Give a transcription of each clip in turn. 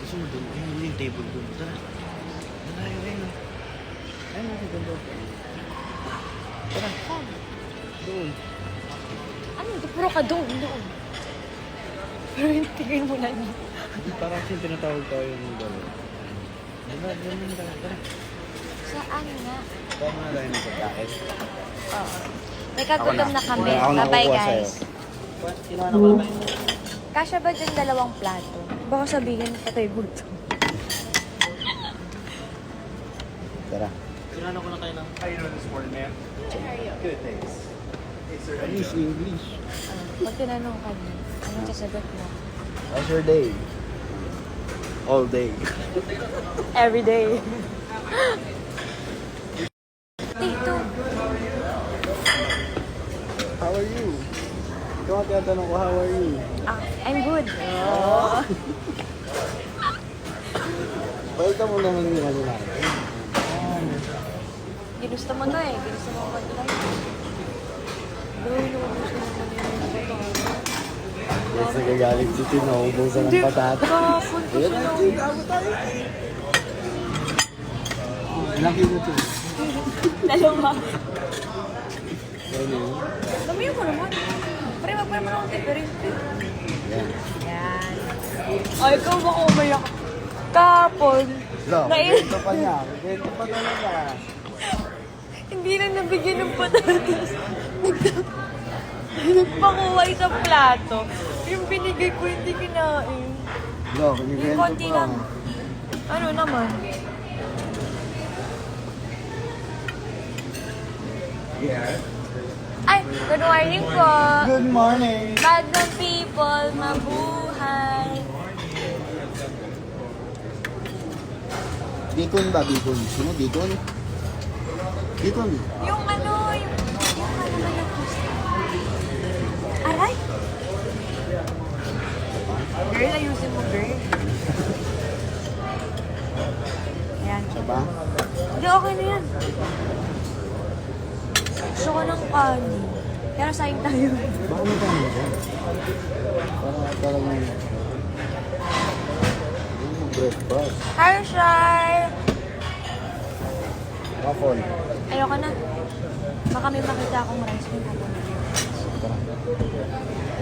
Sino doon? Ayun yung table doon. Tara. Tara, ayun. Ayun natin doon. Tara. Doon. Ano? Puro ka doon. Pero yung tingin mo na niya. Parang kasi tinatawag tayo yung dalawa. Diba? Ganun tayo. Tara. Saan nga? Tara muna tayo ng pagkain. Oo. May kagutom na kami. Ako na Bye-bye, kukuha sa'yo. guys. Ilan ako naman. Kasya ba dyan 2 plato? Baka sabihin patay gutom. Tara. Sinano ko na kayo ng... How you doing this morning, ma'am? Good, thanks. Hey, sir. English. Pag tinanong ka niya, anong sasagot mo? How's your day? All day. Every day. Tito. How are you? Ikaw ang tinatanong ko, how are you? I'm good. Welcome mo naman yung ano natin. Ginusto mo to eh. Ginusto mo mag-live. Gawin mo gusto mo Yes, nagagaling si Tino, ubusan ng patata. Kahapon ko Ayan siya. na, Tino, abo tayo. Ilang kilo ito? 2. Ano yun? Damihan mo naman. Pre, magpare mo ng diferente. Yan. Yan. Ay, ikaw baka umayak. Kahapon. No, Nai- ito pa niya. Ito pa talaga. Hindi na nabigyan ng patatas. Nagpakuha isang plato. Yung binigay ko, hindi kinain. No, Yung kinibento konti pa. lang. Ano naman? Yeah. Ay, good morning po. Good morning. Bagong people, mabuhay. Bicon ba? Bicon. Sino? Bicon? Bicon. Yung ano naman yung gusto. Aray! Girl, ayusin mo, girl. Ayan. Siya ba? Hindi, okay na yan. Gusto ko ng kanin. Pero sayang tayo. Baka may kami dyan. Para talagang... breakfast. Hi, Shai! Waffle. Ayoko na. Baka may makita akong rice cream ako. Tara.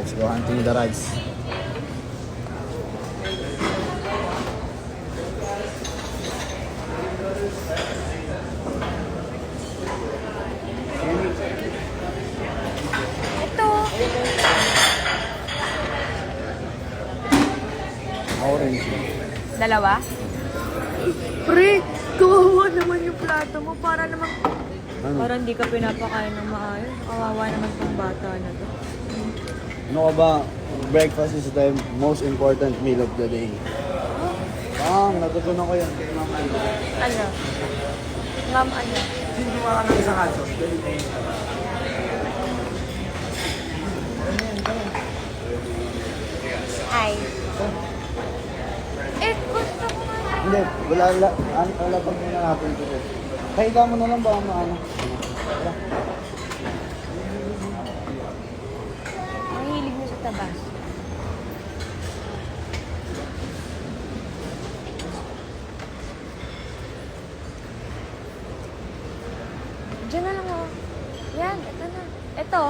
Let's go hunting the rice. Ito. Orange. 2? Pre, kawawa naman yung plato mo. Para naman... Ano? Parang hindi ka pinapakain ng maayos. Kawawa naman tong bata na to. Ano ka ba? Breakfast is the most important meal of the day. Natutunan ko yan kay Mama. Ano? Ngam ano? Hindi mo ka ng isang aso. Ay. Eh, gusto ko nga. Hindi, wala pag nanapin ko. Pahiga mo na lang ba ang maano? Mahilig mo sa tabas. Diyan na lang oh. Yan, ito na. Ito.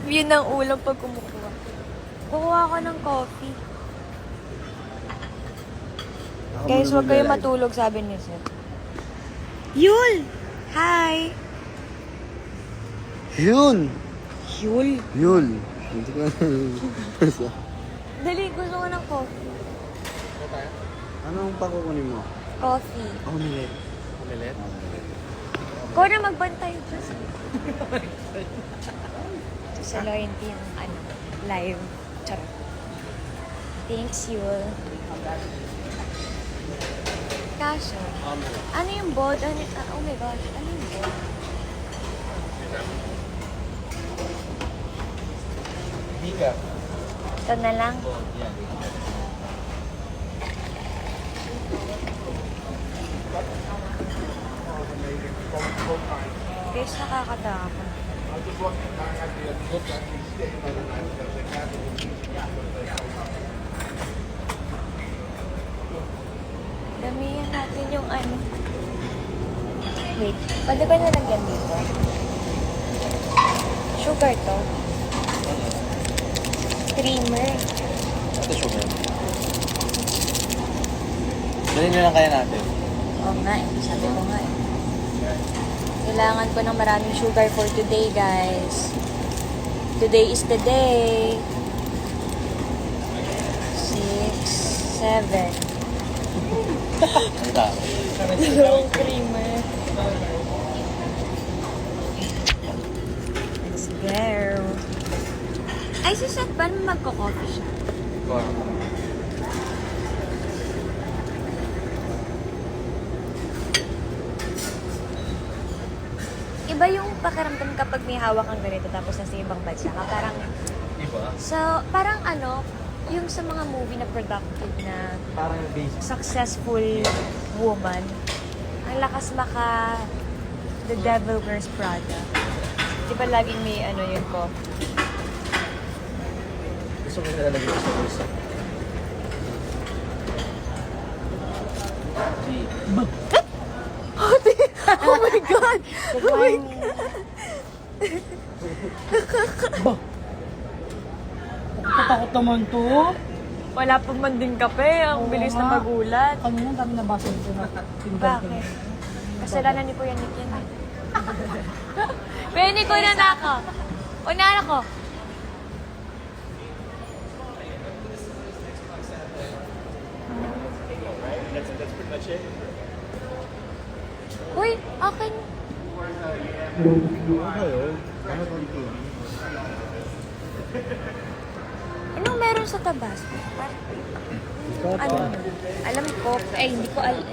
Yun ang ulam pag kumukuha. Kukuha ako ng coffee. Guys, huwag kayo matulog, sabi niya sir. Yul! Hi! Yun! Yul? Yun! Hindi ko Dali, gusto ko ng coffee. Anong pakukunin mo? Coffee. Omelette. Omelette? Ko na magbantay dyan. Sa loyalty yung ano, live. Charot. Thanks, Yul. Kaso, ano yung bod? Ano, oh my gosh, ano yung bod? Bika. Ito na lang. Yan. Guys, nakakatakot. Damihan natin yung ano. Wait, pwede ba nalagyan dito? Sugar to. Creamer. Ito sugar. Dali na lang kaya natin. Oo nga eh, sabi ko nga eh. Kailangan ko ng maraming sugar for today, guys. Today is the day. 6, 7. Ang dami. Dalawang creamer. Let's go. Ay, si Seth, paano magko-coffee siya? Iba yung pakiramdam kapag may hawak kang ganito tapos nasa ibang bansa ka. Parang, Iba? parang ano, yung sa mga movie na productive na Parang basic. successful woman, ang lakas maka The Devil Wears Prada. Di ba laging may ano yun ko? Gusto ko nilalagay ko sa bulsa. Oh my God! Oh my God! Takot naman to. Wala pang manding kape. Ang Oo bilis nga. na magulat. Kanina dami nabasa ko na tindan ko. Bakit? Kasalanan ni Kuya Nick yan. Kuya Nick, una na ako. Una na ako. That's pretty much it. Uy, akin. Anong meron sa Tabasco? Ano? Alam ko. Eh, hindi ko alam.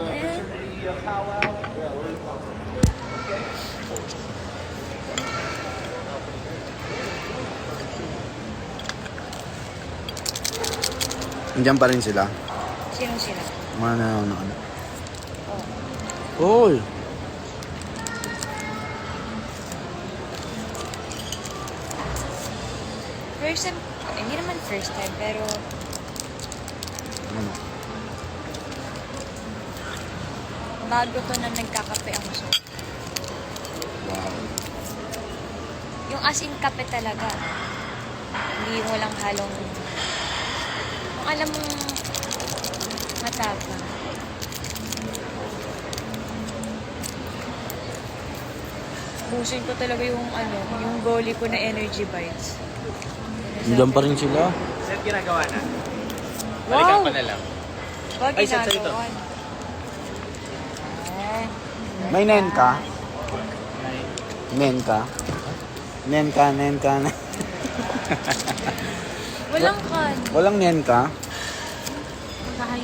Nandiyan pa rin sila. Sino sila? Mga nanonood. Hoy! First time, hindi naman first time, pero Ano? bago to na nagkakape ako. So, Wow. yung as in kape talaga. Hindi mo lang halong, kung alam mong matapang. Busin ko talaga yung ano, yung goalie ko na energy bites. Nandiyan pa rin sila. Saan ginagawa na? Wow! pa na lang. Wag Ay, sa ito. ginagawa. Eh, May nen ka? Nen ka? Nen ka, nen ka. walang kan. Walang nen ka?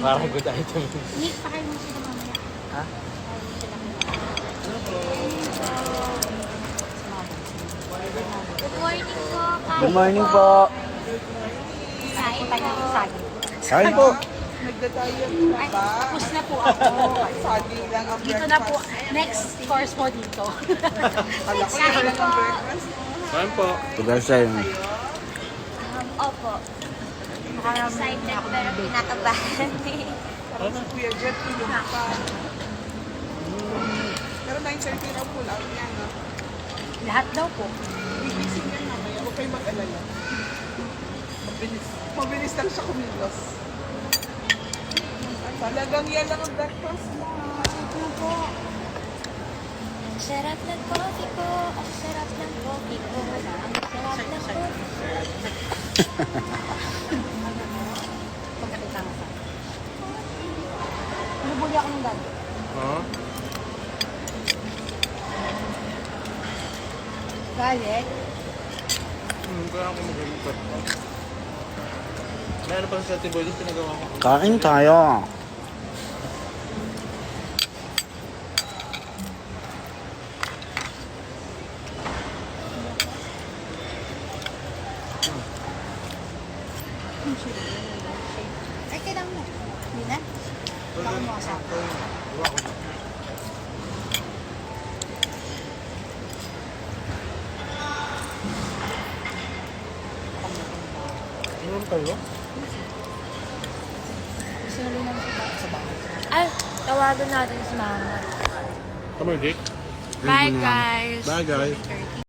Parang good item. Nick, pakain mo sila mamaya. Ha? Good morning po. Kain Good morning po. Kain tayo ng saging. Kain po. Ay, tapos na po ako. Dito na po. Next course po dito. Kain po. Kain po. Tugal sa'yo. Opo. Excited pero kinakabahan. Kuya Jet, tulog pa. Pero 9:30 na po lang yan. No? Lahat daw po. Gigising yan mamaya. Huwag kayo mag-alala. Mabilis. Mabilis lang siya kumilos. Talagang yan lang ang breakfast mo. Sarap ng coffee ko. Ang sarap ng coffee ko. Ang sarap ng coffee. Pagkakita mo sa. Nabuli ako ng dad. Huh? Galit. Kaya ako mag-report. Meron pa sa Tiboy doon pinagawa ko. Kain tayo. Ay, kailangan mo. Hindi na? Kailangan mo kasama. Ano kayo? Sinuli namin sa bahay. Ay, tawagan natin si mama. Come on, Jake. Bye, guys. Bye, guys.